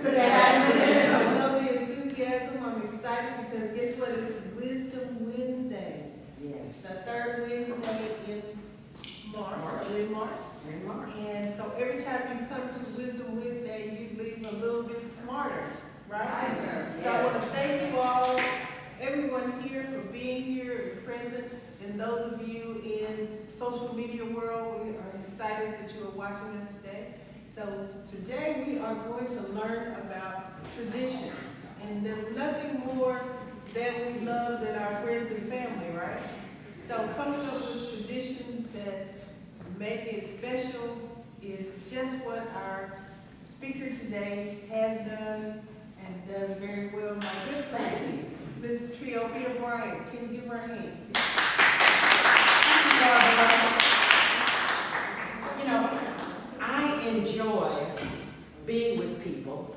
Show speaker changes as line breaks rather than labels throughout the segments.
Good afternoon. I love the enthusiasm. I'm excited because guess what? It's Wisdom Wednesday.
Yes.
The third Wednesday in March. In March.
In March.
And so every time you come to Wisdom Wednesday, you leave a little bit smarter, right?
Yes.
So I want to thank you all, everyone here, for being here and present, and those of you in social media world. We are excited that you are watching us today. So today we are going to learn about traditions, and there's nothing more that we love than our friends and family, right? So coming up with traditions that make it special is just what our speaker today has done and does very well. My good friend, Miss Treopia Bryant. Can you give her a hand?
You know, I enjoy being with people,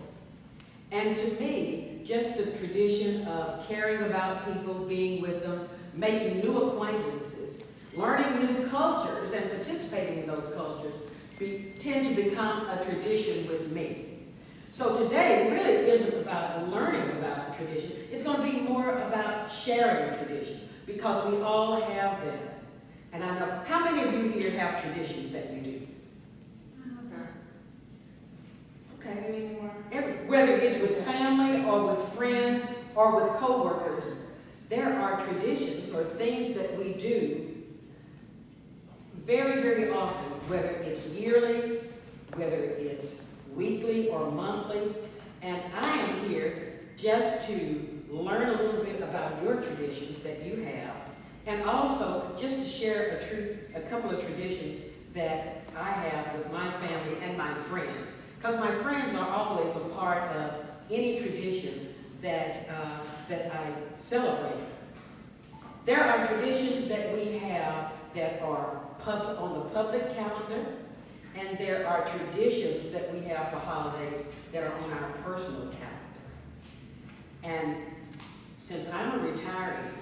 and to me, just the tradition of caring about people, being with them, making new acquaintances, learning new cultures, and participating in those cultures tend to become a tradition with me. So today really isn't about learning about tradition. It's going to be more about sharing tradition, because we all have them. And I know, how many of you here have traditions that you do? Okay, any more? Whether it's with family or with friends or with co-workers, there are traditions or things that we do very, very often, whether it's yearly, whether it's weekly or monthly. And I am here just to learn a little bit about your traditions that you have, and also just to share a couple of traditions that I have with my family and my friends. Because my friends are always a part of any tradition that I celebrate. There are traditions that we have that are on the public calendar, and there are traditions that we have for holidays that are on our personal calendar. And since I'm a retiree,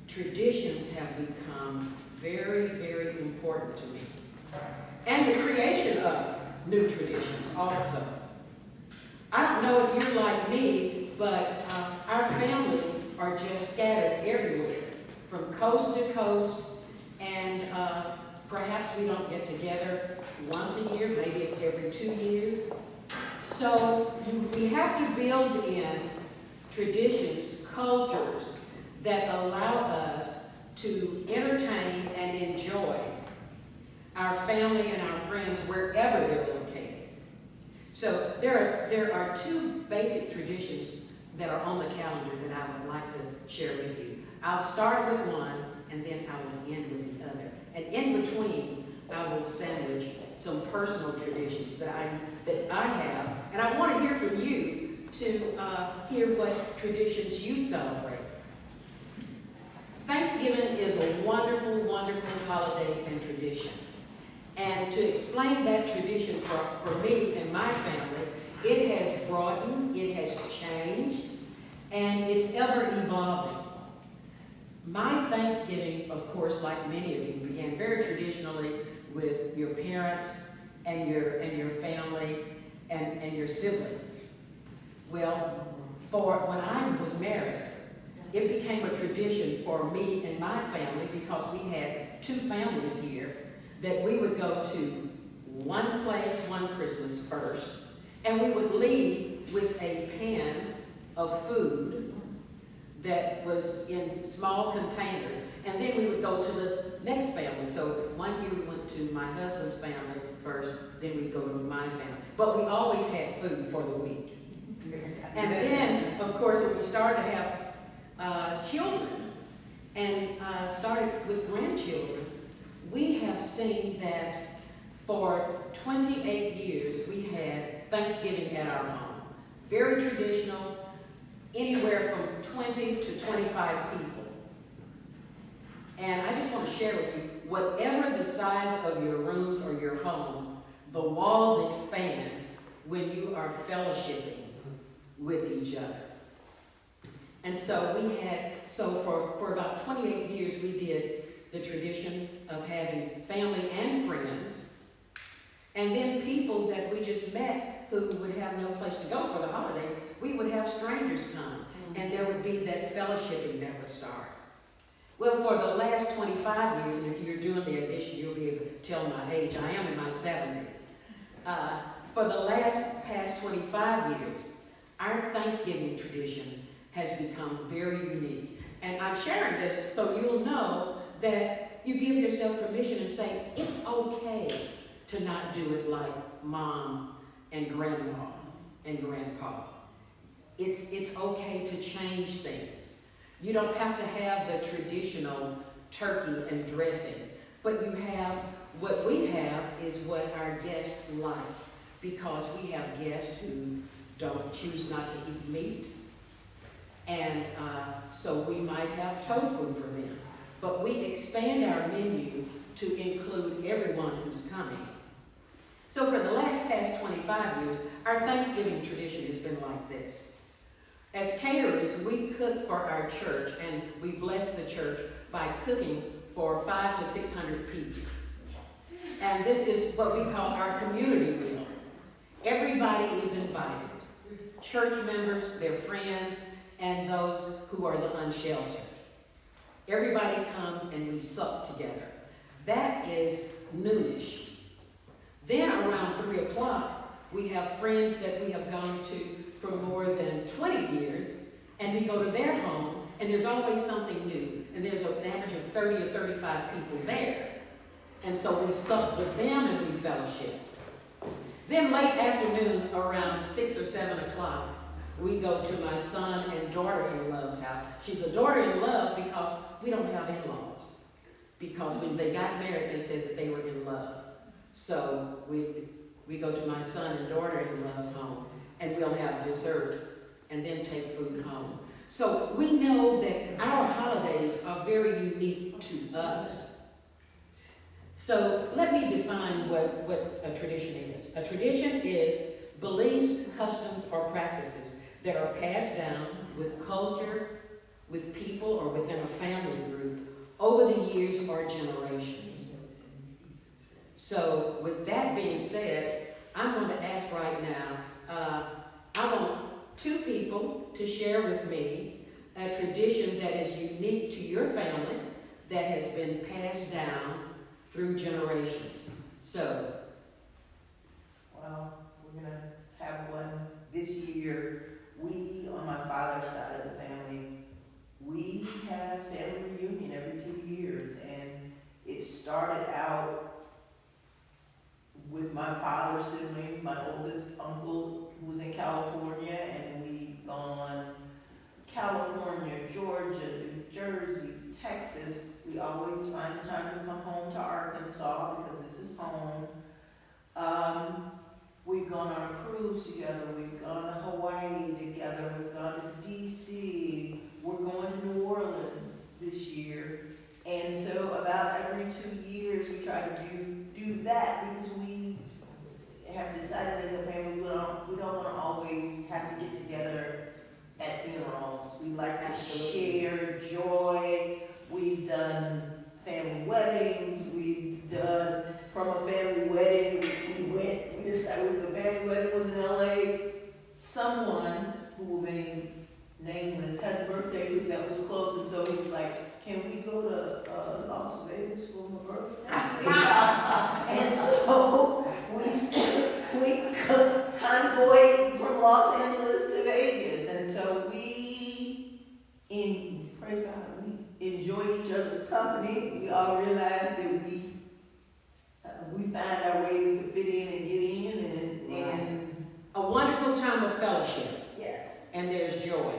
traditions have become very, very important to me. And the creation of new traditions also. I don't know if you're like me, but our families are just scattered everywhere, from coast to coast, and perhaps we don't get together once a year, maybe it's every 2 years. So we have to build in traditions, cultures that allow us to entertain and enjoy our family and our friends wherever they're located. So there are two basic traditions that are on the calendar that I would like to share with you. I'll start with one, and then I will end with the other. And in between, I will sandwich some personal traditions that I have. And I want to hear from you to hear what traditions you celebrate. Thanksgiving is a wonderful, wonderful holiday and tradition. And to explain that tradition for me and my family, it has broadened, it has changed, and it's ever evolving. My Thanksgiving, of course, like many of you, began very traditionally with your parents and your family and your siblings. Well, when I was married, it became a tradition for me and my family, because we had two families here, that we would go to one place one Christmas first, and we would leave with a pan of food that was in small containers, and then we would go to the next family. So one year we went to my husband's family first, then we'd go to my family. But we always had food for the week. And then, of course, when we started to have children, and started with grandchildren, we have seen that for 28 years we had Thanksgiving at our home. Very traditional, anywhere from 20 to 25 people. And I just want to share with you, whatever the size of your rooms or your home, the walls expand when you are fellowshipping with each other. And so for about 28 years we did the tradition of having family and friends, and then people that we just met who would have no place to go for the holidays, we would have strangers come, and there would be that fellowshipping that would start. Well, for the last 25 years, and if you're doing the addition, you'll be able to tell my age. I am in my 70s. For the past 25 years, our Thanksgiving tradition has become very unique. And I'm sharing this so you'll know that you give yourself permission and say, it's okay to not do it like mom and grandma and grandpa. It's okay to change things. You don't have to have the traditional turkey and dressing, but what we have is what our guests like, because we have guests who don't choose not to eat meat, and so we might have tofu for them. But we expand our menu to include everyone who's coming. So for the past 25 years, our Thanksgiving tradition has been like this. As caterers, we cook for our church, and we bless the church by cooking for 500 to 600 people. And this is what we call our community meal. Everybody is invited. Church members, their friends, and those who are the unsheltered. Everybody comes and we sup together. That is noonish. Then around 3 o'clock, we have friends that we have gone to for more than 20 years, and we go to their home, and there's always something new. And there's an average of 30 or 35 people there. And so we sup with them and we fellowship. Then late afternoon, around 6 or 7 o'clock, we go to my son and daughter-in-law's house. She's a daughter-in-law because we don't have in-laws. Because when they got married, they said that they were in love. So we go to my son and daughter-in-law's home, and we'll have dessert and then take food home. So we know that our holidays are very unique to us. So let me define what a tradition is. A tradition is beliefs, customs, or practices that are passed down with culture, with people, or within a family group over the years or generations. So with that being said, I'm going to ask right now, I want 2 people to share with me a tradition that is unique to your family that has been passed down through generations. So.
Well, we're going to have one this year. We, on my father's side of the family, we have family reunion every 2 years, and it started out with my father's sibling, my oldest uncle, who was in California, and we've gone California, Georgia, New Jersey, Texas. We always find the time to come home to Arkansas because this is home. We've gone on a cruise together. We've gone to Hawaii together. We've gone to D.C. We're going to New Orleans this year. And so about every 2 years we try to do that because we have decided as a family we don't want to always have to get together at funerals. We like to share joy. We've done family weddings. We've done from a family wedding. We decided the family wedding was in LA. Someone who will remain nameless has a birthday that was close, and so he was like, "Can we go to Las Vegas for my birthday?" And so we convoyed from Los Angeles to Vegas, and so praise God, we enjoy each other's company. We all realize that we find our ways to fit in and get in, and
a wonderful time of fellowship.
Yes.
And there's joy.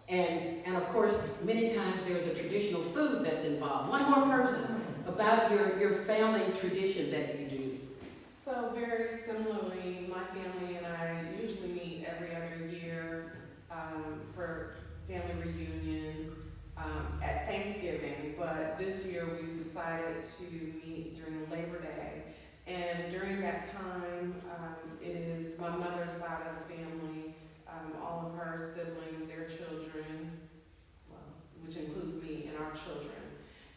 And of course, many times there's a traditional food that's involved. One more person about your family tradition that you do.
So very similarly, my family and I usually meet every other year for family reunion at Thanksgiving, but this year we decided to meet during Labor Day. And during that time, it is my mother's side of the family, all of her siblings, their children, well, which includes me and our children.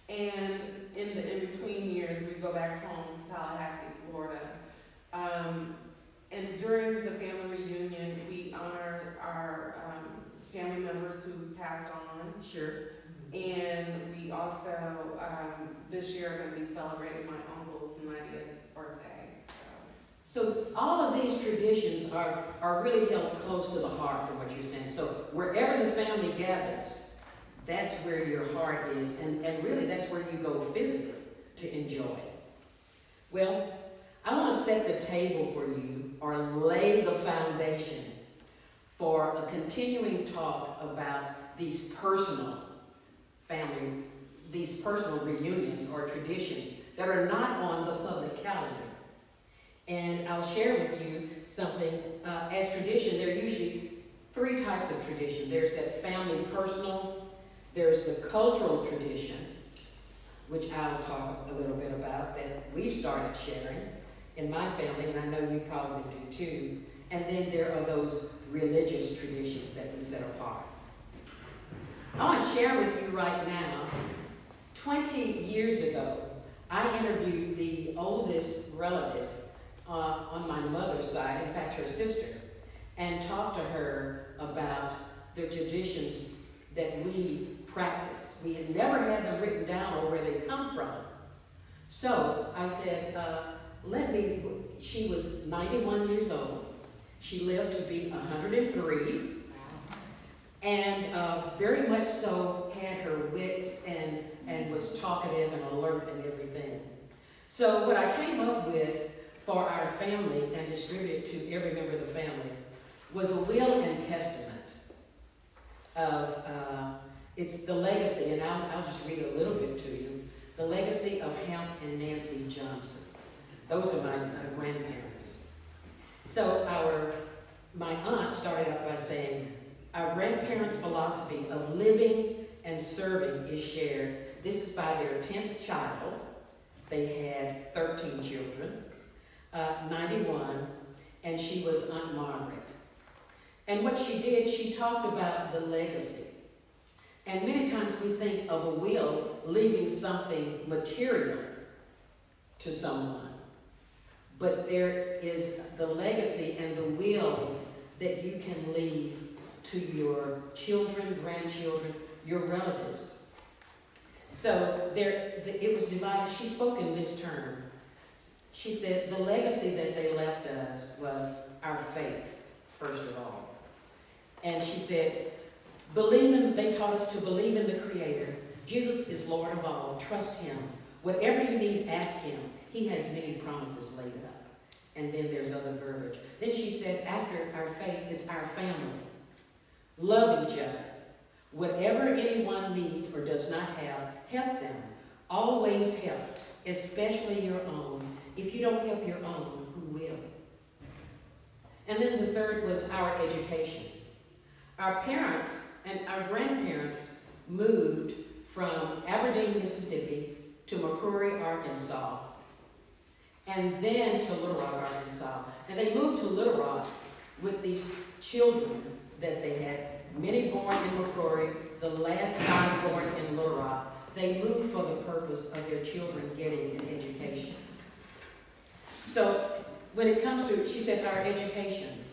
And in between years, we go back home to Tallahassee, Florida. and during the family reunion, we honor our family members who passed on.
Sure.
And we also, this year, are going to be celebrating my uncle's 90th birthday.
So all of these traditions are really held close to the heart from what you're saying. So wherever the family gathers, that's where your heart is, and really that's where you go physically to enjoy. Well, I want to set the table for you, or lay the foundation for a continuing talk about these personal reunions or traditions that are not on the public calendar. And I'll share with you something. As tradition, there are usually three types of tradition. There's that family personal, there's the cultural tradition, which I'll talk a little bit about, that we've started sharing in my family, and I know you probably do too. And then there are those religious traditions that we set apart. I want to share with you right now, 20 years ago, I interviewed the oldest relative on my mother's side, in fact her sister, and talked to her about the traditions that we practice. We had never had them written down or where they come from. So I said, she was 91 years old. She lived to be 103. And very much so had her wits and was talkative and alert and everything. So what I came up with for our family and distributed to every member of the family was a will and testament of, it's the legacy, and I'll just read a little bit to you, the legacy of Hamp and Nancy Johnson. Those are my grandparents. So my aunt started out by saying, our grandparents' philosophy of living and serving is shared. This is by their 10th child. They had 13 children, 91, and she was Aunt Margaret. And what she did, she talked about the legacy. And many times we think of a will leaving something material to someone. But there is the legacy and the will that you can leave to your children, grandchildren, your relatives. So it was divided. She spoke in this term. She said the legacy that they left us was our faith, first of all. And she said, they taught us to believe in the Creator. Jesus is Lord of all. Trust Him. Whatever you need, ask Him. He has many promises laid up. And then there's other verbiage. Then she said, after our faith, it's our family. Love each other. Whatever anyone needs or does not have, help them. Always help, especially your own. If you don't help your own, who will? And then the third was our education. Our parents and our grandparents moved from Aberdeen, Mississippi to McCrory, Arkansas, and then to Little Rock, Arkansas. And they moved to Little Rock with these children that they had, many born in McCrory, the last 5 born in Little Rock. They moved for the purpose of their children getting an education. So when it comes to, she said, our education,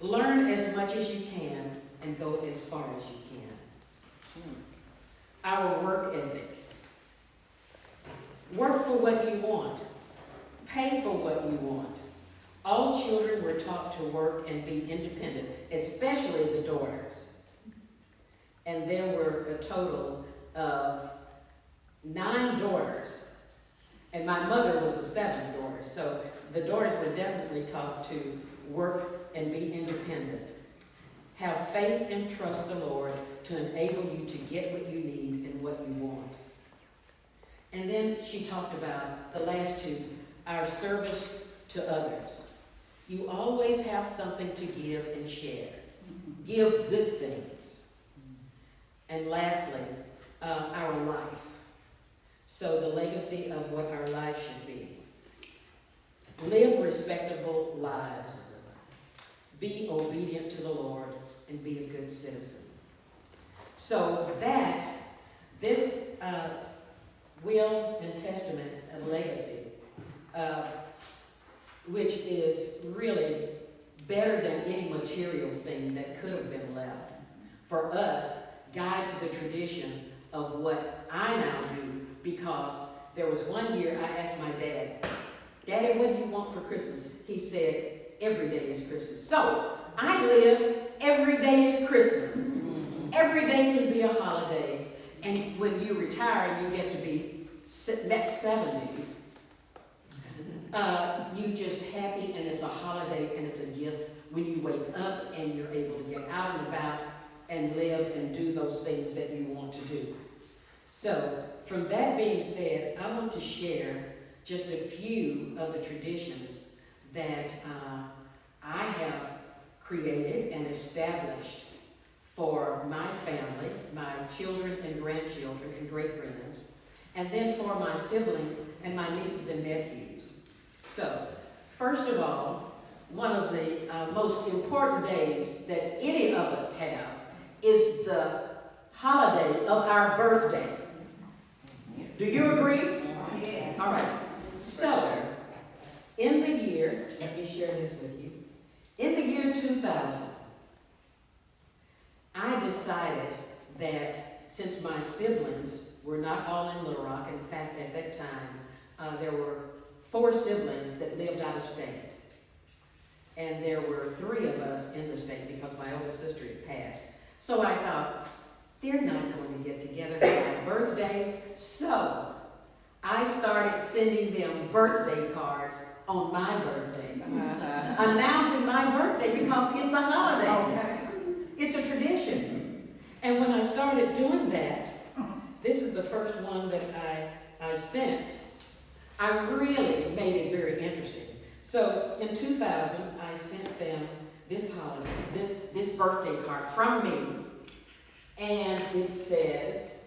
learn as much as you can and go as far as you can. Our work ethic. Work for what you want. Pay for what you want. All children were taught to work and be independent, especially the daughters. And there were a total of 9 daughters. And my mother was the 7th daughter. So the daughters were definitely taught to work and be independent. Have faith and trust the Lord to enable you to get what you need and what you want. And then she talked about the last 2, our service to others. You always have something to give and share. Give good things. And lastly, our life. So the legacy of what our life should be. Live respectable lives. Be obedient to the Lord and be a good citizen. So this will and testament and legacy which is really better than any material thing that could have been left, for us, guides the tradition of what I now do, because there was one year I asked my dad, Daddy, what do you want for Christmas? He said, every day is Christmas. So I live every day is Christmas. Every day can be a holiday. And when you retire and you get to be next 70s, you just happy, and it's a holiday and it's a gift when you wake up and you're able to get out and about and live and do those things that you want to do. So from that being said, I want to share just a few of the traditions that I have created and established for my family, my children and grandchildren and great-grands, and then for my siblings and my nieces and nephews. So, first of all, one of the most important days that any of us have is the holiday of our birthday. Do you agree?
Yes.
All right. So, in the year, let me share this with you. In the year 2000, I decided that since my siblings were not all in Little Rock, in fact, at that time, there were 4 siblings that lived out of state. And there were 3 of us in the state because my oldest sister had passed. So I thought, they're not going to get together for my birthday. So I started sending them birthday cards on my birthday, announcing my birthday because it's a holiday.
Okay.
It's a tradition. And when I started doing that, this is the first one that I sent. I really made it very interesting. So in 2000, I sent them this holiday, this birthday card from me. And it says,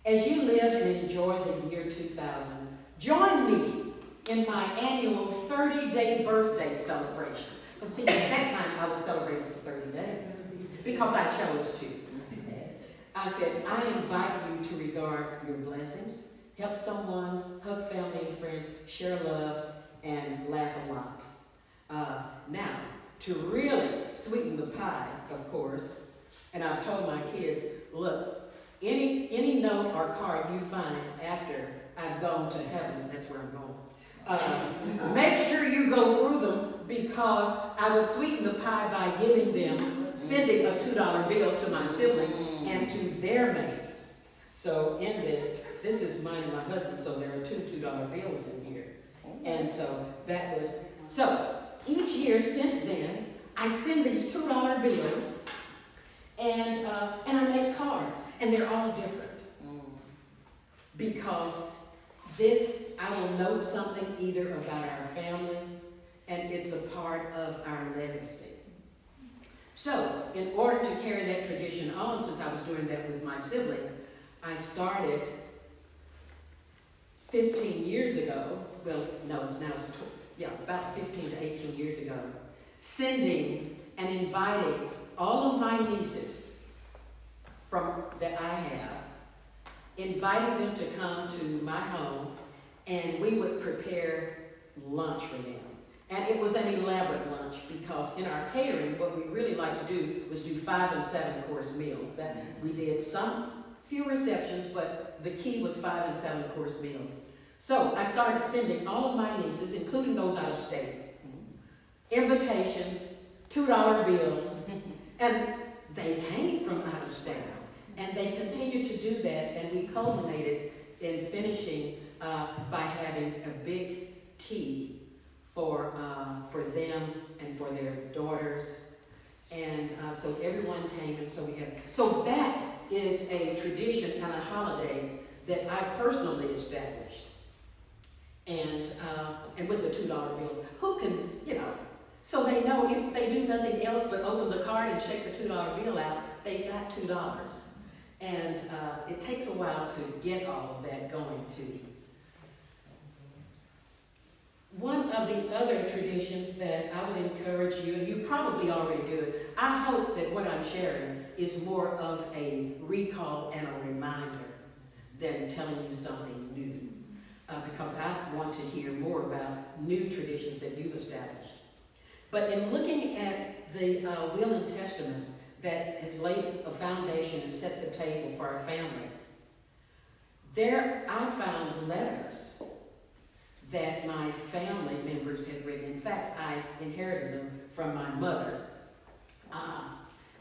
as you live and enjoy the year 2000, join me in my annual 30-day birthday celebration. But see, at that time, I was celebrating for 30 days because I chose to. I said, I invite you to regard your blessings, help someone, hug family and friends, share love, and laugh a lot. Now, to really sweeten the pie, of course, and I've told my kids, look, any note or card you find after I've gone to heaven, that's where I'm going. Make sure you go through them, because I would sweeten the pie by giving them, sending a $2 bill to my siblings and to their mates. So in this is mine and my husband, so there are 2 $2 bills in here. And so that was, so each year since then, I send these $2 bills and I make cards, and they're all different. Because I will note something either about our family, and it's a part of our legacy. So, in order to carry that tradition on, since I was doing that with my siblings, I started 15 years ago, well, no, about 15 to 18 years ago, sending and inviting all of my nieces that I have, inviting them to come to my home, and we would prepare lunch for them. And it was an elaborate lunch, because in our catering, what we really liked to do was do 5- and 7-course meals. That we did few receptions, but the key was 5- and 7-course meals. So I started sending all of my nieces, including those out of state, invitations, $2 bills, and they came from out of state. And they continued to do that, and we culminated in finishing by having a big tea for them and for their daughters. And so everyone came, and so that is a tradition and a holiday that I personally established. And with the $2 bills, who can, so they know if they do nothing else but open the card and check the $2 bill out, they've got $2. And it takes a while to get all of that going too. One of the other traditions that I would encourage you, and you probably already do it, I hope that what I'm sharing is more of a recall and a reminder than telling you something new. Because I want to hear more about new traditions that you've established. But in looking at the will and testament that has laid a foundation and set the table for our family, there I found letters that my family members had written. In fact, I inherited them from my mother.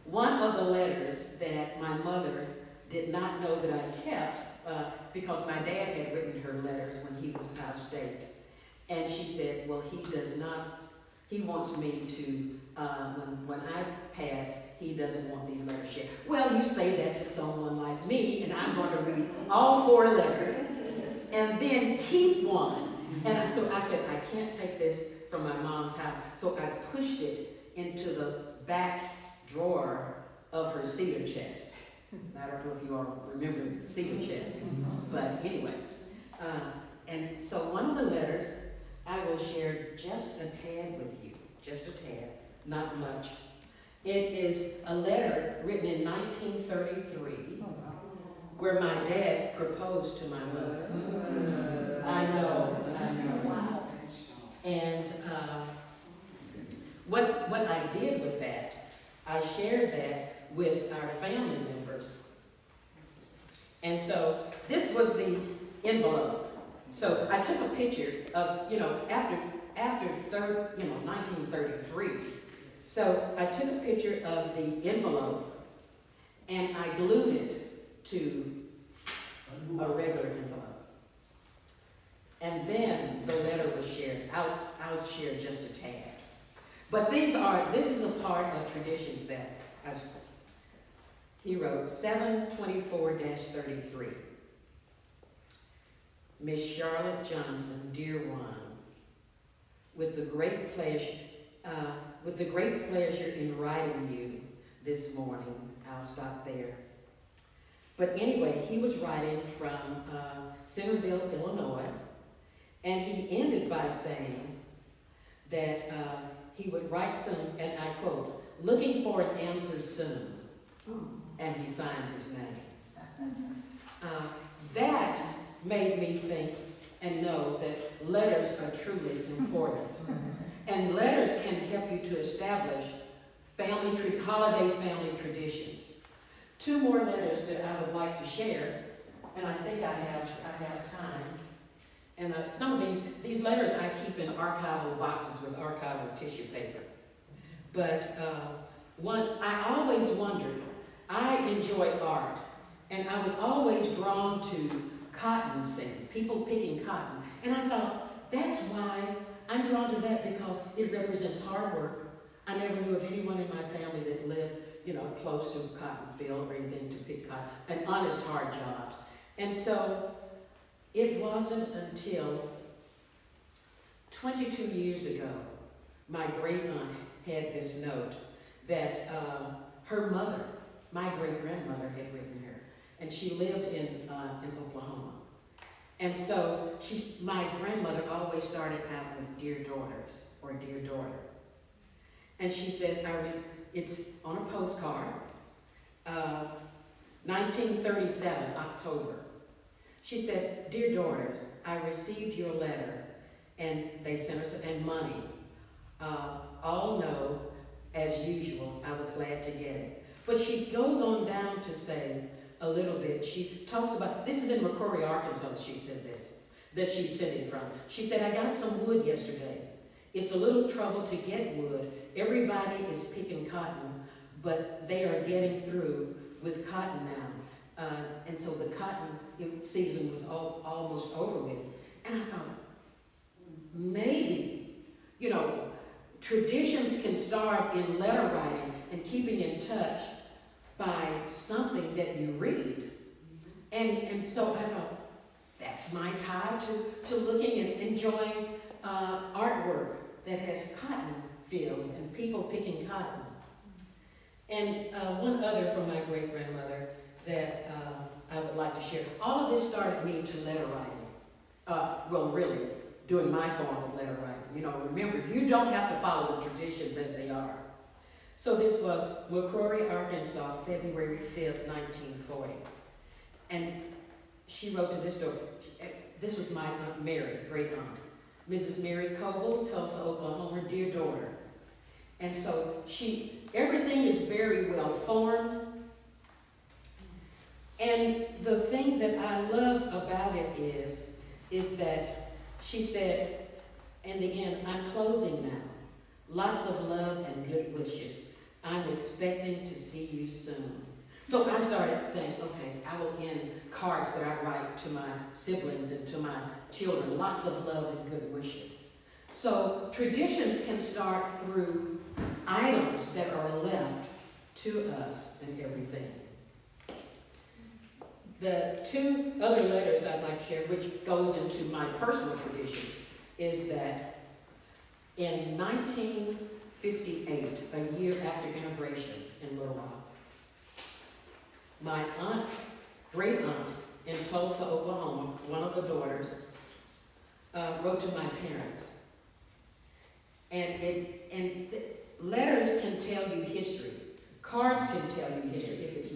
One of the letters that my mother did not know that I kept, because my dad had written her letters when he was out of state. And she said, well, he wants me to, when I pass, he doesn't want these letters shared. Well, you say that to someone like me, and I'm going to read all 4 letters and then keep one. And so I said, I can't take this from my mom's house. So I pushed it into the back drawer of her cedar chest. I don't know if you all remember the cedar chest, but anyway. And so one of the letters I will share just a tad with you, just a tad, not much. It is a letter written in 1933 where my dad proposed to my mother. I know. Wow. And what I did with that, I shared that with our family members. And so this was the envelope. So I took a picture of, after 1933. So I took a picture of the envelope and I glued it to a regular envelope. And then the letter was shared. I'll share just a tad. But this is a part of traditions that he wrote, 724-33. Miss Charlotte Johnson, dear one, with the great pleasure in writing you this morning, I'll stop there. But anyway, he was writing from Centerville, Illinois, and he ended by saying that he would write soon, and I quote, looking for an answer soon, and he signed his name. That made me think and know that letters are truly important. And letters can help you to establish holiday family traditions. 2 more letters that I would like to share, and I think I have time. And some of these letters I keep in archival boxes with archival tissue paper. But I always wondered, I enjoy art, and I was always drawn to cotton singing, people picking cotton. And I thought, that's why I'm drawn to that, because it represents hard work. I never knew of anyone in my family that lived, close to a cotton field or anything to pick cotton, an honest, hard job. And so it wasn't until 22 years ago, my great aunt had this note that her mother, my great-grandmother, had written her. And she lived in Oklahoma. And so my grandmother always started out with dear daughters or dear daughter. And she said, it's on a postcard, 1937, October. She said, dear daughters, I received your letter, and they sent us and money. All know, as usual, I was glad to get it. But she goes on down to say a little bit. She talks about, this is in McCrory, Arkansas, she said this, that she's sitting from. She said, I got some wood yesterday. It's a little trouble to get wood. Everybody is picking cotton, but they are getting through with cotton now. And so the cotton season was almost over with. And I thought, maybe, traditions can start in letter writing and keeping in touch by something that you read. And so I thought, that's my tie to looking and enjoying artwork that has cotton fields and people picking cotton. And one other from my great-grandmother that I would like to share. All of this started me to letter writing. Really, doing my form of letter writing. Remember, you don't have to follow the traditions as they are. So this was McCrory, Arkansas, February 5th, 1940. And she wrote to this door. This was my Aunt Mary, great aunt. Mrs. Mary Coble, Tulsa, Oklahoma, dear daughter. And so everything is very well formed. And the thing that I love about it is that she said, in the end, I'm closing now. Lots of love and good wishes. I'm expecting to see you soon. So I started saying, okay, I will end cards that I write to my siblings and to my children. Lots of love and good wishes. So traditions can start through items that are left to us and everything. The two other letters I'd like to share, which goes into my personal traditions, is that in 1958, a year after integration in Little Rock, my aunt, great aunt in Tulsa, Oklahoma, one of the daughters, wrote to my parents. And letters can tell you history. Cards can tell you history if it's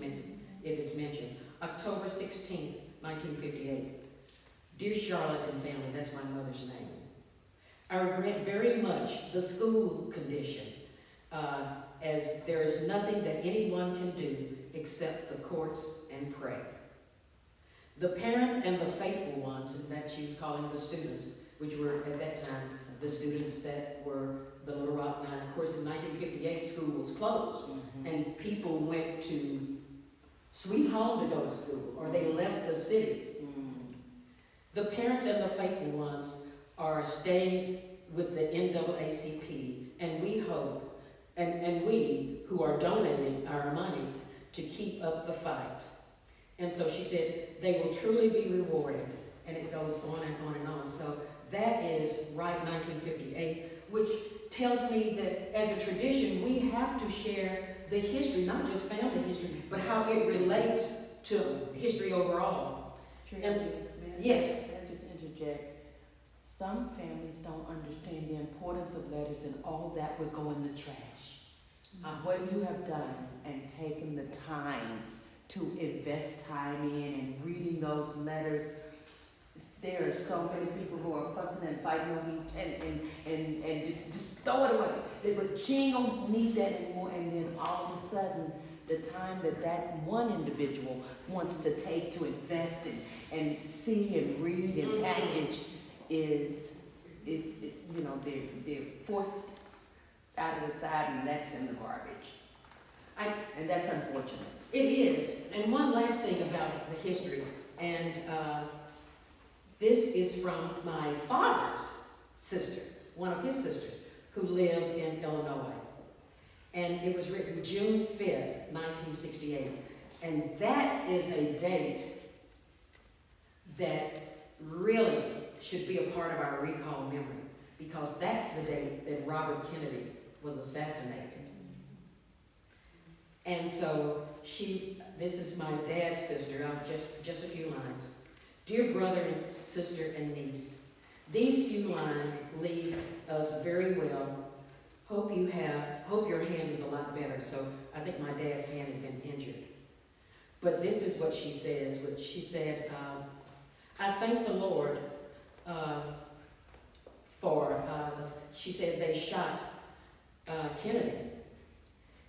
mentioned. October 16th, 1958. Dear Charlotte and family, that's my mother's name. I regret very much the school condition, as there is nothing that anyone can do except the courts and pray. The parents and the faithful ones, and that she was calling the students, which were at that time the students that were the Little Rock 9. Of course, in 1958, school was closed, and people went to Sweet Home to go to school, or they left the city. The parents and the faithful ones are staying with the NAACP, and we hope, and we who are donating our monies to keep up the fight. And so she said, they will truly be rewarded, and it goes on and on and on. So that is right 1958, which tells me that as a tradition, we have to share the history, not just family history, but how it relates to history overall. Yes.
Can I just interject? Some families don't understand the importance of letters, and all that would go in the trash. What you have done and taken the time to invest time in and reading those letters, there are so many people who are fussing and fighting over you and just throw it away. But she ain't gonna need that anymore. And then all of a sudden, the time that one individual wants to take to invest and see and read and package is you know, they're forced out of the side, and that's in the garbage. And that's unfortunate.
It is. And one last thing about the history, and this is from my father's sister, one of his sisters, who lived in Illinois. And it was written June 5th, 1968. And that is a date that really should be a part of our recall memory, because that's the date that Robert Kennedy was assassinated. And so this is my dad's sister, just a few lines. Dear brother and sister and niece, these few lines leave us very well. Hope your hand is a lot better. So I think my dad's hand had been injured. But this is what she says. She said, I thank the Lord she said they shot Kennedy.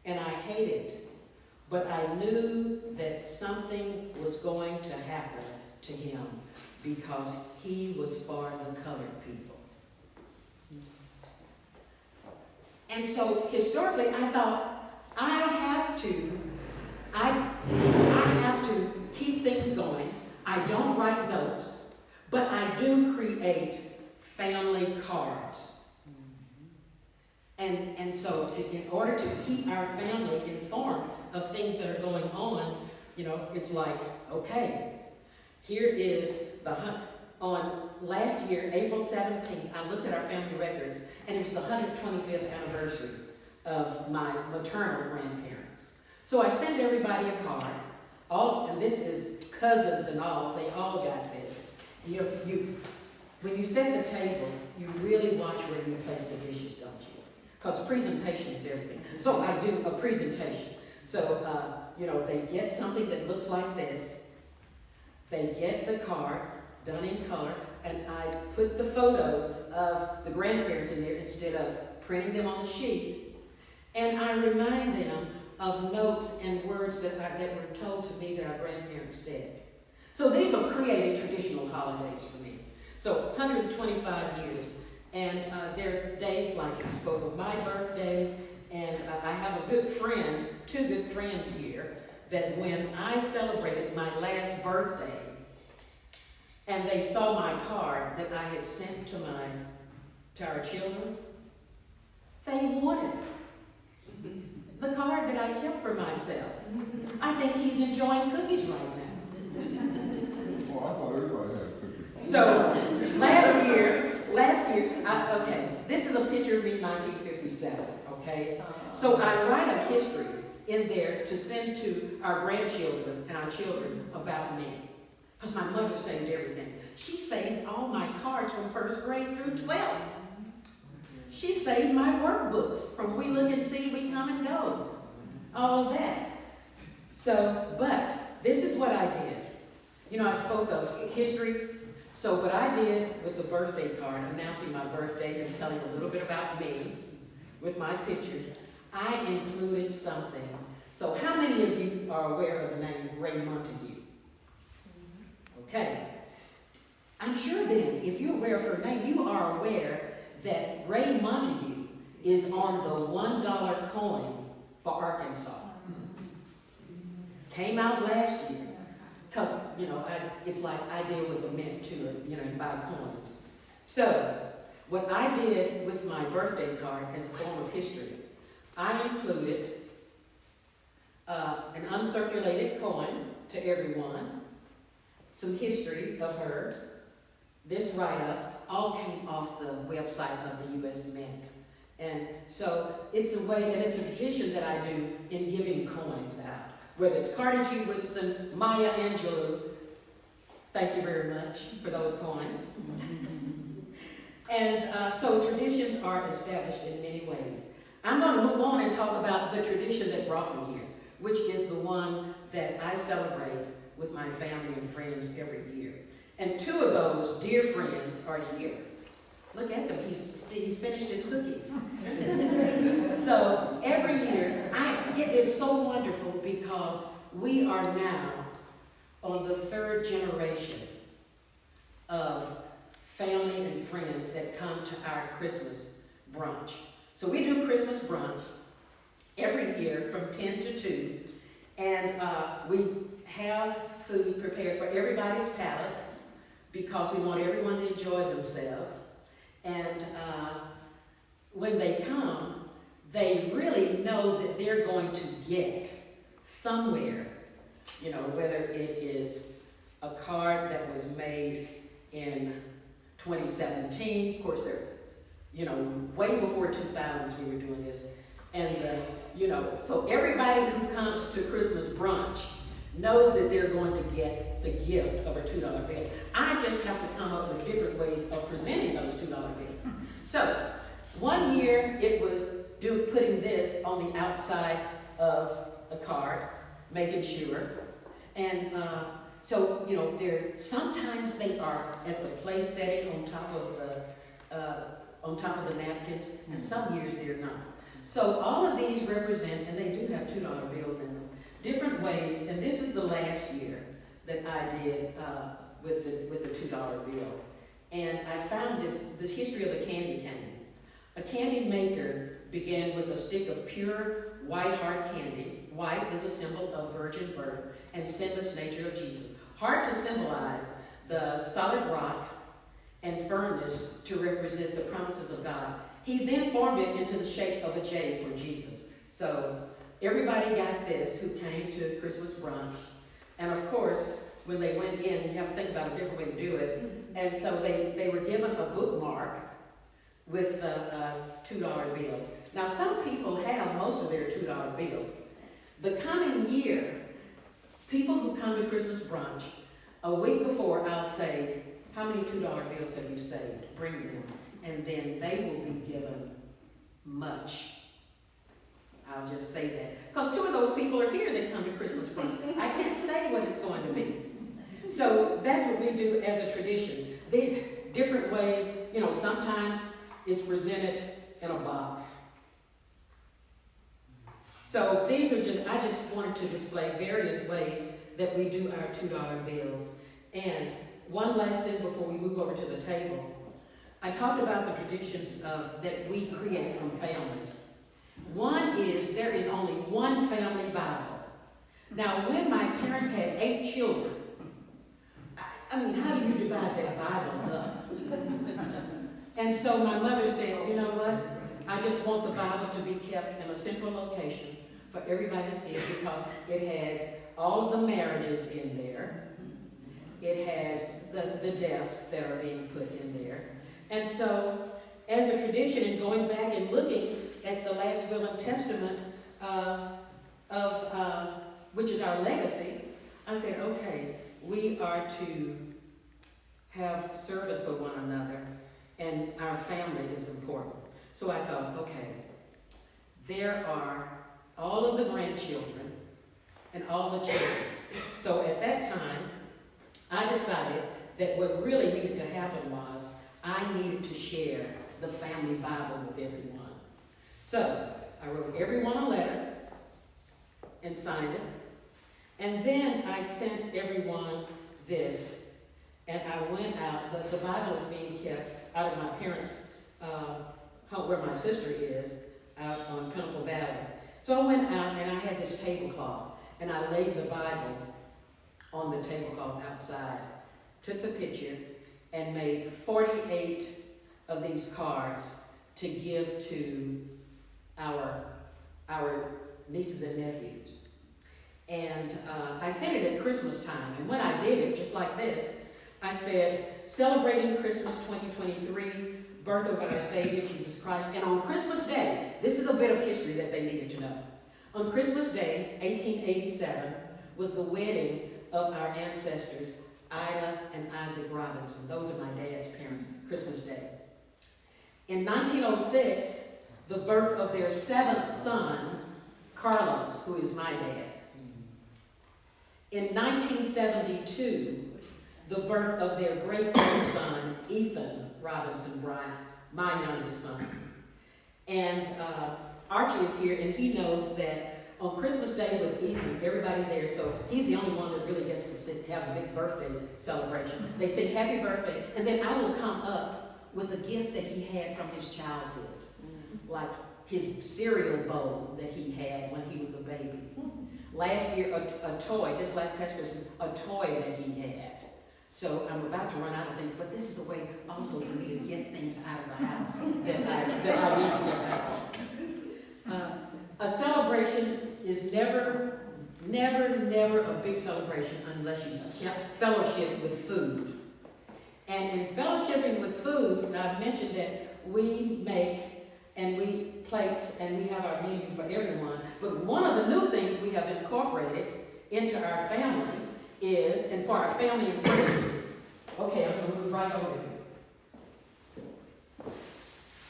And I hate it. But I knew that something was going to happen to him because he was for the colored people. And so historically, I thought, I have to keep things going. I don't write notes, but I do create family cards. And so in order to keep our family informed of things that are going on, you know, it's like, okay, here is on last year, April 17th, I looked at our family records, and it was the 125th anniversary of my maternal grandparents. So I sent everybody a card, and this is cousins and all, they all got this. When you set the table, you really watch where you place the dishes, don't you? Because presentation is everything. So I do a presentation. So, they get something that looks like this. They get the card done in color, and I put the photos of the grandparents in there instead of printing them on the sheet. And I remind them of notes and words that were told to me that our grandparents said. So these are created traditional holidays for me. So 125 years. And there are days like I spoke of my birthday, and I have a good friend, two good friends here, that when I celebrated my last birthday, and they saw my card that I had sent to our children, they wanted the card that I kept for myself. I think he's enjoying cookies right now.
Oh, I thought everybody had cookies.
So last year, okay, this is a picture of me 1957, okay? So I write a history in there to send to our grandchildren and our children about me. Because my mother saved everything. She saved all my cards from 1st grade through 12th. She saved my workbooks from We Look and See, We Come and Go. All of that. So, but this is what I did. You know, I spoke of history. So what I did with the birthday card, announcing my birthday and telling a little bit about me with my pictures, I included something. So how many of you are aware of the name Ray Montague? Okay. I'm sure then, if you're aware of her name, you are aware that Ray Montague is on the $1 coin for Arkansas. Came out last year. Because, you know, it's like I deal with the mint too, you know, and buy coins. So, what I did with my birthday card as a form of history, I included an uncirculated coin to everyone, some history of her. This write-up all came off the website of the U.S. Mint. And so it's a way, and it's a tradition that I do in giving coins out. Whether it's Carter G. Woodson, Maya Angelou, thank you very much for those coins. And so traditions are established in many ways. I'm going to move on and talk about the tradition that brought me here, which is the one that I celebrate with my family and friends every year. And two of those dear friends are here. Look at them, he's finished his cookies. So every year, it is so wonderful because we are now on the 3rd generation of family and friends that come to our Christmas brunch. So we do Christmas brunch every year from 10 to 2, and we have food prepared for everybody's palate because we want everyone to enjoy themselves. And when they come, they really know that they're going to get somewhere, you know, whether it is a card that was made in 2017. Of course, they're, you know, way before 2000s we were doing this. And, you know, so everybody who comes to Christmas brunch knows that they're going to get the gift of a $2 bill. I just have to come up with different ways of presenting those $2 bills. So, one year it was putting this on the outside of a card, making sure. And so, you know, sometimes they are at the place setting on top of the napkins, and some years they're not. So all of these represent, and they do have $2 bills in them, different ways, and this is the last year that I did with the $2 bill. And I found the history of the candy cane. A candy maker began with a stick of pure white hard candy. White is a symbol of virgin birth and sinless nature of Jesus. Heart to symbolize the solid rock and firmness to represent the promises of God. He then formed it into the shape of a J for Jesus. So everybody got this who came to Christmas brunch. And of course, when they went in, you have to think about a different way to do it. And so they were given a bookmark with a $2 bill. Now, some people have most of their $2 bills. The coming year, people who come to Christmas brunch, a week before, I'll say, how many $2 bills have you saved? Bring them. And then they will be given much. I'll just say that. Because two of those people are here that come to Christmas brunch. I can't say what it's going to be. So that's what we do as a tradition. different ways. You know, sometimes it's presented in a box. So these are just, I just wanted to display various ways that we do our $2 bills. And one last thing before we move over to the table. I talked about the traditions that we create from families. One is there is only one family Bible. Now, when my parents had 8 children, I mean, how do you divide that Bible up? And so my mother said, you know what? I just want the Bible to be kept in a central location for everybody to see it, because it has all of the marriages in there. It has the deaths that are being put in there. And so, as a tradition, and going back and looking at the last will and testament which is our legacy, I said, okay, we are to have service for one another, and our family is important. So I thought, okay, there are all of the grandchildren and all the children. So at that time, I decided that what really needed to happen was I needed to share the family Bible with everyone. So I wrote everyone a letter and signed it. And then I sent everyone this. And I went out. The Bible is being kept out of my parents' home, where my sister is, out on Pinnacle Valley. So I went out and I had this tablecloth. And I laid the Bible on the tablecloth outside. Took the picture and made 48 of these cards to give to our nieces and nephews. And I sent it at Christmas time. And when I did it, just like this, I said, celebrating Christmas 2023, birth of our Savior, Jesus Christ. And on Christmas Day, this is a bit of history that they needed to know. On Christmas Day, 1887, was the wedding of our ancestors, Ida and Isaac Robinson. Those are my dad's parents, Christmas Day. In 1906, the birth of their 7th son, Carlos, who is my dad. In 1972, the birth of their great-grandson, Ethan Robinson Bryant, my youngest son. And Archie is here, and he knows that on Christmas Day with Ethan, everybody there, so he's the only one that really gets to have a big birthday celebration. They sing happy birthday, and then I will come up with a gift that he had from his childhood, like his cereal bowl that he had when he was a baby. Last year, a toy, this last past Christmas, a toy that he had. So I'm about to run out of things, but this is a way also for me to get things out of the house that I need to get out. A celebration is never a big celebration unless you fellowship with food. And in fellowshipping with food, I've mentioned that we make and we plates and we have our menu for everyone. But one of the new things we have incorporated into our family is, and for our family and friends, okay, I'm going to move right over here.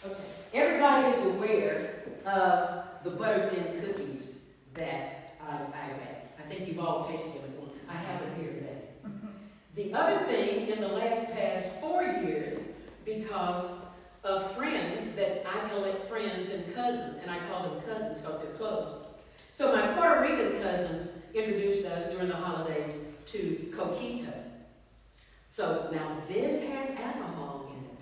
Okay, everybody is aware of the butterthin cookies that I make. I think you've all tasted one. I have it here today. The other thing, in the last past 4 years, because of friends, that I collect friends and cousins, and I call them cousins because they're close. So my Puerto Rican cousins introduced us during the holidays to coquito. So now this has alcohol in it.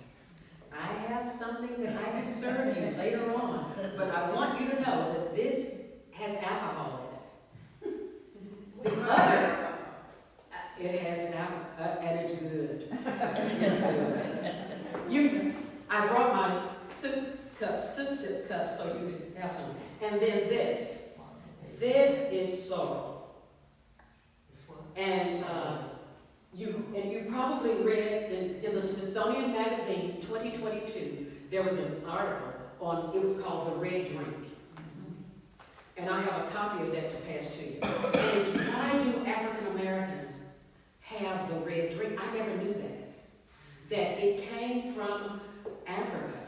I have something that I can serve you later on, but I want you to know that this has alcohol in it. The other, it has alcohol, and it's good. It's good. I brought my soup sip cup, so you can have some. And then this. This is sorrel. And you probably read in the Smithsonian Magazine 2022, there was an article on, it was called The Red Drink. And I have a copy of that to pass to you. And it's why do African Americans have the red drink? I never knew that. That it came from Africa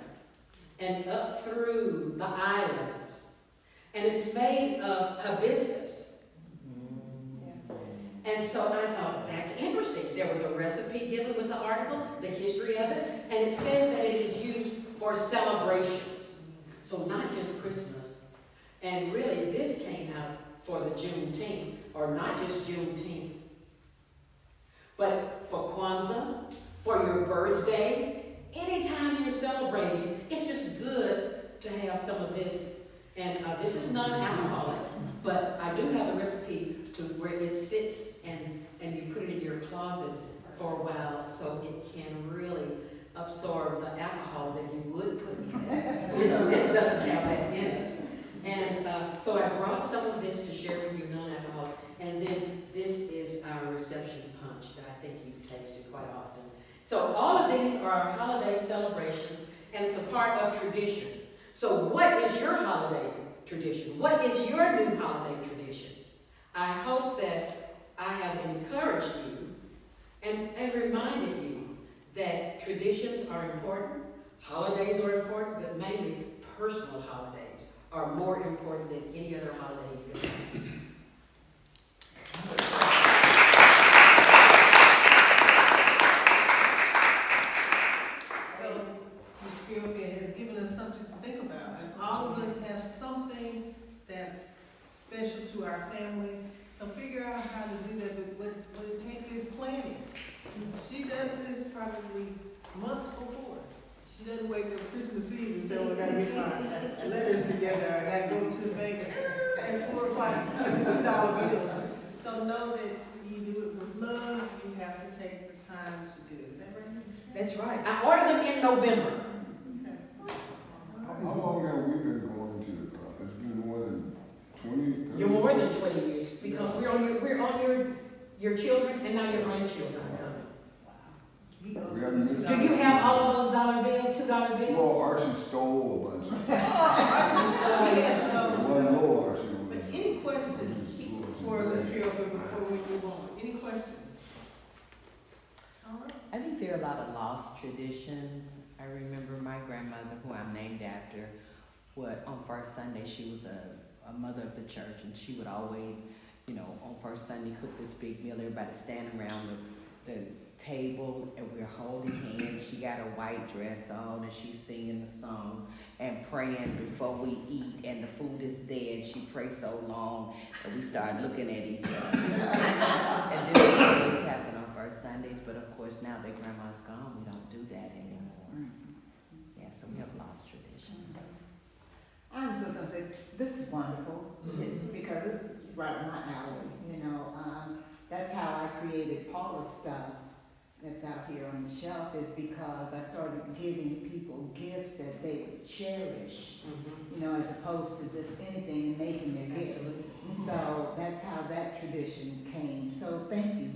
and up through the islands. And it's made of hibiscus. And And so I thought, that's interesting. There was a recipe given with the article, the history of it, and it says that it is used for celebrations. So not just Christmas. And really, this came out for the Juneteenth, or not just Juneteenth, but for Kwanzaa, for your birthday, anytime you're celebrating, it's just good to have some of this. And this is non-alcoholic, but I do have a recipe to where it sits and you put it in your closet for a while so it can really absorb the alcohol that you would put in it. This doesn't have that in it. And so I brought some of this to share with you, non-alcoholic. And then this is our reception punch that I think you've tasted quite often. So all of these are holiday celebrations, and it's a part of tradition. So what is your holiday tradition? What is your new holiday tradition? I hope that I have encouraged you and reminded you that traditions are important, holidays are important, but mainly personal holidays are more important than any other holiday you can have.
So, Ms. Treopia has given us something to think about, and all of us have something that's special to our family. So figure out how to do that, but what it takes is planning. She does this probably months before. She doesn't wake up Christmas Eve and say, well, I gotta get my letters together, I gotta go to the bank at 4 o'clock, $2 bills. So know that you do it with love, you have to take the time to do it. Is that right?
That's right. I ordered them in November.
How long have we been going to the club? It's been more than 20, 30?
You're more than 20 years because we're on your children and now your grandchildren are coming.
He goes
We
for
haven't
the
missed
Do you have all of those $2 bills?
Well, Archie stole a bunch of them.
Yeah, so-
It wasn't no Archie.
But any questions for Ms. Treopia before we move on? Any questions? All right.
I think there are a lot of lost traditions. I remember my grandmother, who I'm named after, on first Sunday, she was a mother of the church, and she would always, on first Sunday, cook this big meal. Everybody standing around the table, and we're holding hands. She got a white dress on, and she's singing the song and praying before we eat, and the food is there, and she prays so long that we start looking at each other. And this always happen on first Sundays, but of course now that grandma's gone, we don't do that anymore. Yeah, so we have lost traditions.
I was just gonna say, this is wonderful, because it's right up my alley, that's how I created Paula's stuff that's out here on the shelf, is because I started giving people gifts that they would cherish, as opposed to just anything and making their gifts.
Absolutely.
So that's how that tradition came. So thank you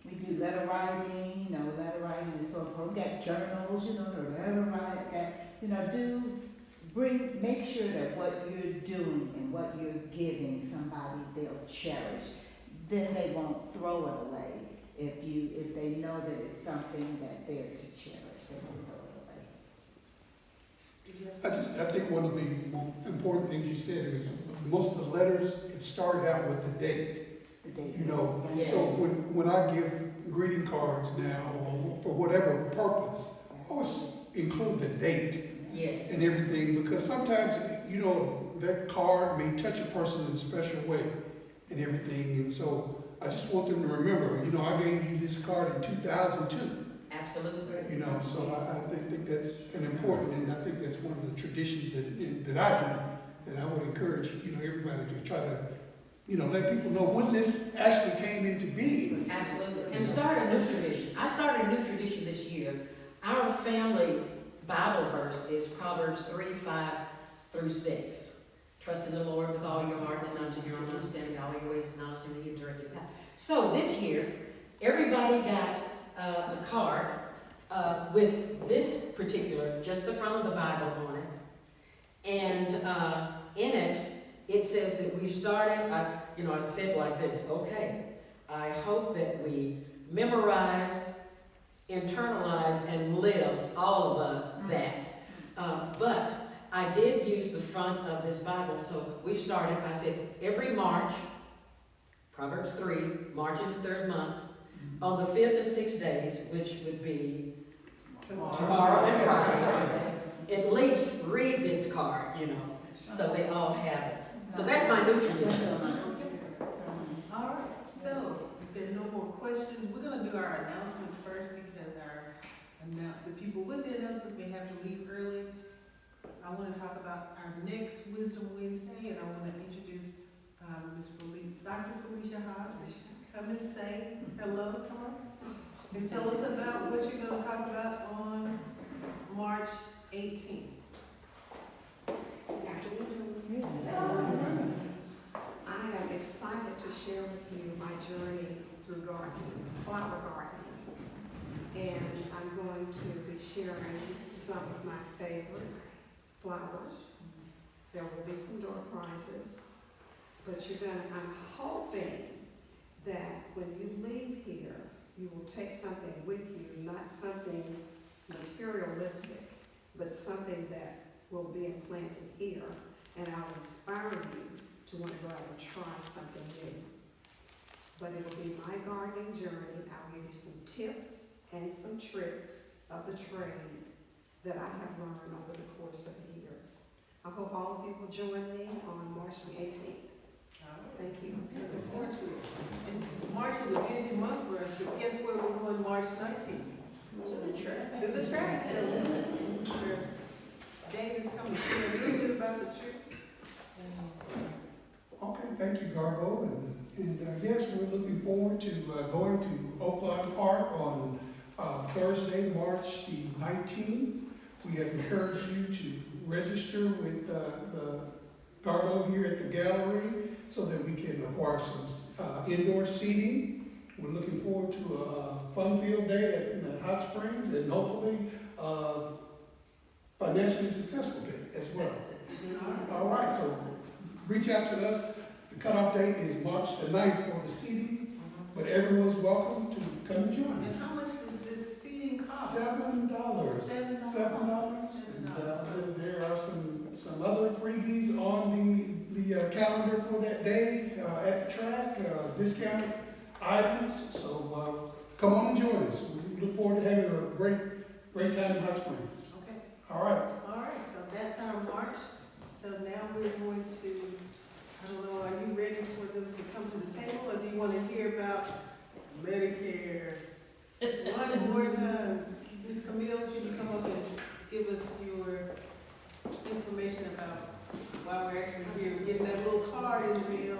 we do letter writing, letter writing is so important. We got journals, the letter writing, make sure that what you're doing and what you're giving somebody, they'll cherish. Then they won't throw it away. If they know that it's something that they're to cherish, they won't throw it away.
I think one of the important things you said is most of the letters, it started out with the date.
The date.
Yes.
So when I give greeting cards now, or for whatever purpose, I always include the date
Yes.
and everything, because sometimes, that card may touch a person in a special way and everything, and so I just want them to remember, I gave you this card in 2002.
Absolutely.
So I think that's an important, and I think that's one of the traditions that I do, and I would encourage, everybody to try to, let people know when this actually came into being.
Absolutely. And start a new tradition. I started a new tradition this year. Our family Bible verse is Proverbs 3:5-6. Trust in the Lord with all your heart and not to your own understanding, all your ways acknowledge him, and he will direct your path. So this year, everybody got a card with this particular, just the front of the Bible on it. And in it, it says that we've started, I said like this, okay, I hope that we memorize, internalize, and live, all of us, that. But I did use the front of this Bible, so we've started, I said, every March, Proverbs 3, March is the third month. On the 5th and 6 days, which would be tomorrow and Friday, at least read this card, so they all have it. So that's my new tradition.
All right, so if there are no more questions, we're gonna do our announcements first because the people with the announcements may have to leave early. I want to talk about our next Wisdom Wednesday, and I want to introduce Dr. Felicia Hobbs. Come and say hello, come on, and tell us about what you're going to talk about on March 18th.
I am excited to share with you my journey through gardening, flower gardening. And I'm going to be sharing some of my favorite flowers. There will be some door prizes, but I'm hoping that when you leave here, you will take something with you, not something materialistic, but something that will be implanted here, and I'll inspire you to want to go out and try something new. But it'll be my gardening journey. I'll give you some tips and some tricks of the trade that I have learned over the course of the years. I hope all of you will join me on March the 18th. Thank you.
Looking forward to it. And March is a busy month for us, because guess where we're going March 19th?
To the track.
To the track. So, Dave is coming to share a little bit about the trip.
Okay, thank you, Garbo. And yes, we're looking forward to going to Oakland Park on Thursday, March the 19th. We have encouraged you to register with Garbo here at the gallery so that we can acquire some indoor seating. We're looking forward to a fun-filled day at Hot Springs, and hopefully financially successful day as well. All right, so reach out to us. The cutoff date is March the 9th for the seating, but everyone's welcome to come and join
And
us.
how much does this seating cost?
$7.
$7.
And there are some other freebies on the calendar for that day at the track, discounted items. So come on and join us. We look forward to having a great time in Hot Springs.
Okay.
All right.
All right, so that's our March. So now we're going to, I don't know, are you ready for them to come to the table, or do you want to hear about Medicare? One more time. Ms. Camille, can you come up and give us your information about why we're actually here, getting that little card in the mail?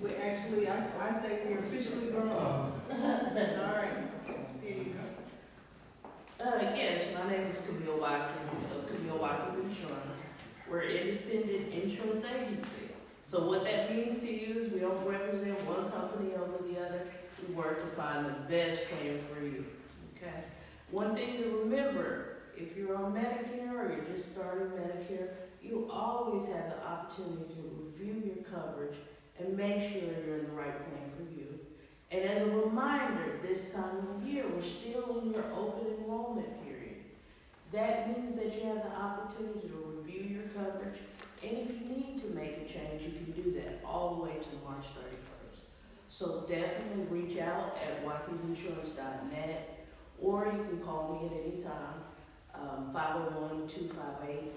We're actually, I say we're officially grown. All right, here you go.
Yes, my name is Camille Watkins of Camille Watkins Insurance. We're an independent insurance agency. So what that means to you is we don't represent one company over the other. We work to find the best plan for you, okay? One thing to remember, if you're on Medicare or you're just starting Medicare, you always have the opportunity to review your coverage and make sure you're in the right plan for you. And as a reminder, this time of year, we're still in your open enrollment period. That means that you have the opportunity to review your coverage, and if you need to make a change, you can do that all the way to March 31st. So definitely reach out at watkinsinsurance.net, or you can call me at any time, 501-258-8198.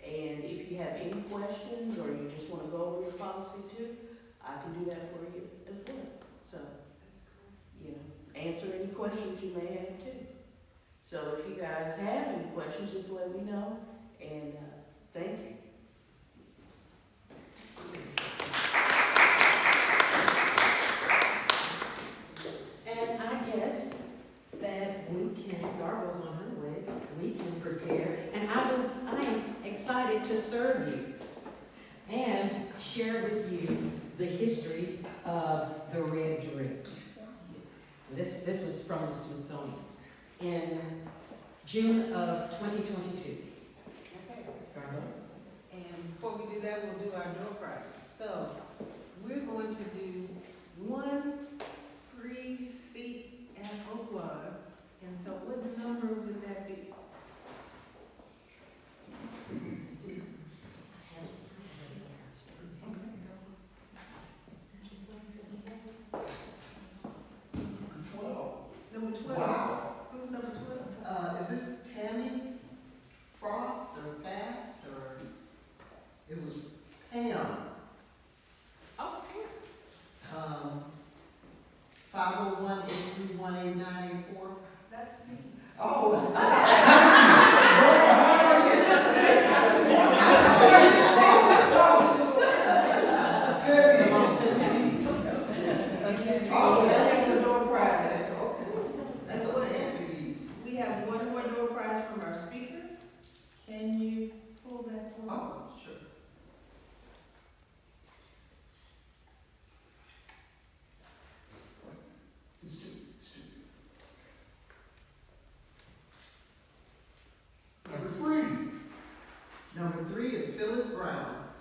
And if you have any questions or you just want to go over your policy too, I can do that for you as well. So, answer any questions you may have too. So if you guys have any questions, just let me know, and thank you.
And I guess that we can, Garbo's on her way, we can prepare. And I am excited to serve you and share with you the history of the red drip. This was from the Smithsonian in June of 2022.
Okay. And before we do that, we'll do our door prizes. So we're going to do one free seat at Oakland. And so what number would that be?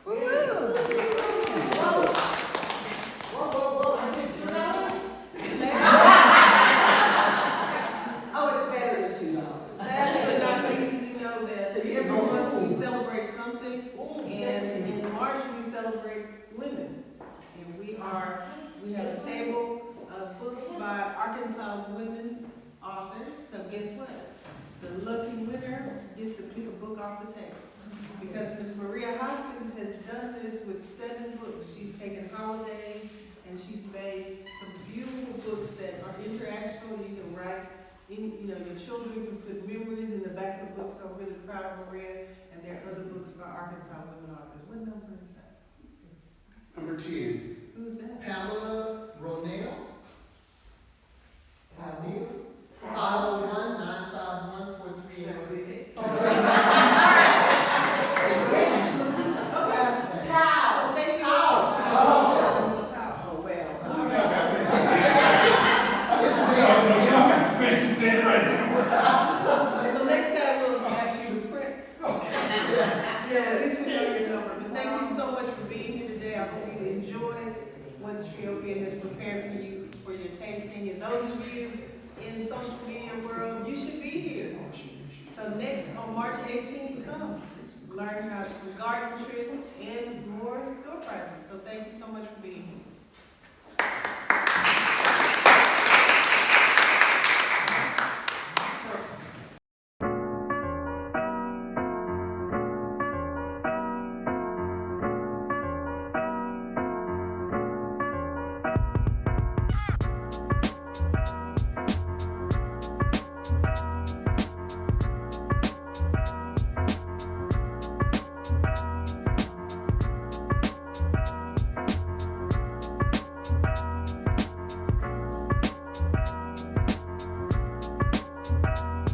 Whoa, I did $2. Oh, it's better than $2.
Last but not least, you know that every month we celebrate something, and in March we celebrate women. And we have a table of books by Arkansas women authors. So guess what? The lucky winner gets to pick a book off the table. Because Miss Maria Hoskins has done this with 7 books. She's taken holidays and she's made some beautiful books that are interactional. You can write, your children can put memories in the back of the books. So I'm really proud of Maria. And there are other books by Arkansas women authors. What number is that?
Number 10.
Who's that?
Pamela Ronell. Pamela. 501-951-4388.
Thank you all. So next time we'll ask you to print. Yeah, at least we know your number. But thank you so much for being here today. I hope you enjoyed what Treopia has prepared for you for your tasting. And those of you in social media world, you should be here. So next on March 18th, come learn how some garden tricks and more door prizes. So thank you so much for being here.